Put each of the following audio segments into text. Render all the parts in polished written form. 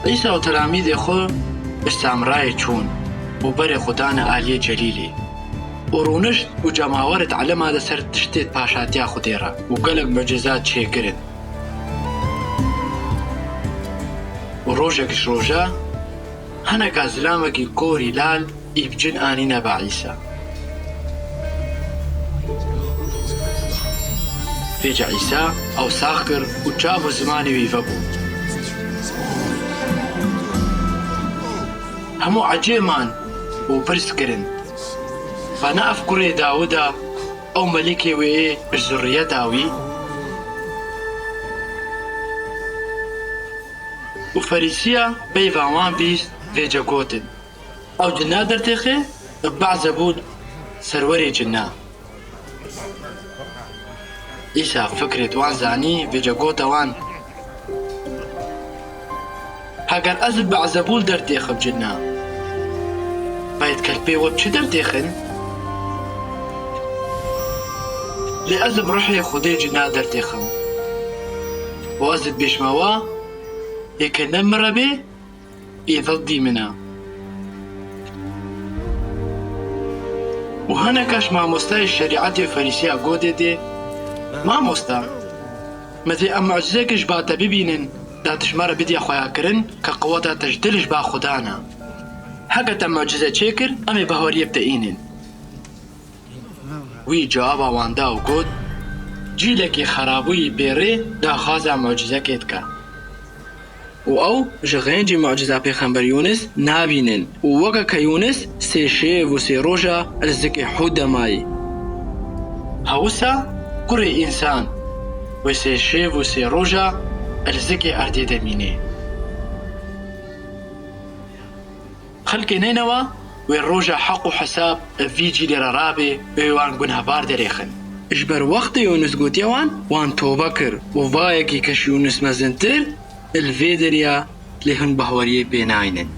عیسا و تلامید خو استامرای چون و بر خدان عالی جلیلی و رونشت و جماورت علما ده سر تشتید پاشاتیا خودیرا و قلق معجزات چه کرن و روژکش روژا هنکا زلامکی کوری لال ایبجن آنینا با عیسا فيجا عيسى أو ساخر وجابوا زماني ويفبو همو عجيمان وبرسكرن فأنا أفكري داودا أو ملكي وإيه بالذرية داوي وفريسيا بيفاوان بيس فيجا قوتن أو جنا درتيخي بعزبون سروري جنا عيسى فكرة وان زاني فيجا قوتا وان هاگر أزب بعزبول درتيخ بجنا بايد كالبي وبش درتيخن لأزب روحي خدي جنا درتيخم وأزب بيشموا يكن مربي يضدي منا وهنا كاش مع مستوى الشريعة الفريسية قودي دي ما مستا مزي ام معجزەکەش باتە ببینن داتشمارە بدیا خۆیان کردن کە قووەتە تەجدلش با خوددانە هەگەتە معجزە چێ کرد ئەمێ بەهۆریە بدەئینن وی جوابا واندا و گوت جیلێکی خرابووی بێڕێ داخوازە معجزەکێت کە و ئەو ji غێنجی معجزە پێغەمبەر یونس نابینن و وەکە کە یونس سێ شێڤ و سێ ڕۆژە ئەرزەکێ حوت دەمای هەوسا کوڕی ئینسان و سێ شێڤ و سێ ڕۆژە ئەرزەکێ ئەردێ دەمینێ خەڵکێ نینەوە وێ ڕۆژە حەق و حەساب ڤیجی لێرە ڕابێ وێوان گونهەبار دەرێخن ji ber wextê Yunus gotiya wan wan toba kir û vayekî keş Yunus mezintir li vê derya lê hûn bihwariyê pê nayînin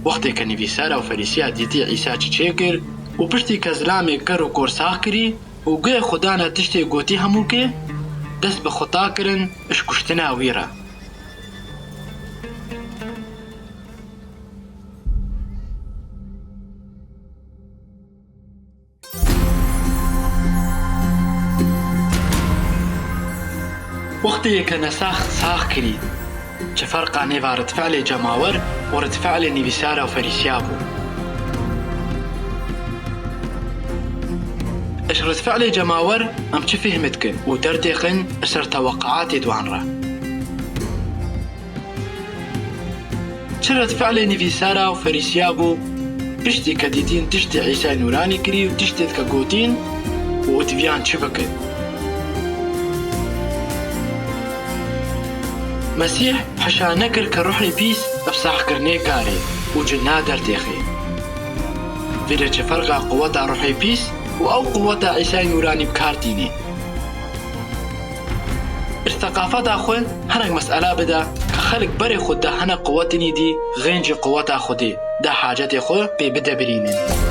wextê ke nivîsara û ferîsiya dîtî Îsa çi çê kir û piştî ke zilamê ker û korsax kirî û guya xwedana tiştê gotî hemû kê dest bi xweta kirin ji kuştina wî re وقتی که نساخ ساخ کری چه فرقا نێva ردفعلê cemawer û ردفعلê nivîsara û ferîsiya bû ji ردفعلê cemawer em çi fêhm dikin û derdêxin li ser tewqeatê wan re çi ردفعلê nivîsara û ferîsiya bû piştî ke dîtîn tiştê Îsay nûranî kirî û tiştê ke gotîn û utiviyan çi bikin مسیح حشا نکر که روحی پیس افساح کرنه کاری و جنا در تیخی ویده چه فرقا قوتا روحی پیس و او قوتا عیسای نورانی بکارتینی ارتقافت خود هنگ مسئله بده که خلق بری خود ده هنگ قوتنی دی غنج قوتا خودی ده حاجت خود بی بده برینن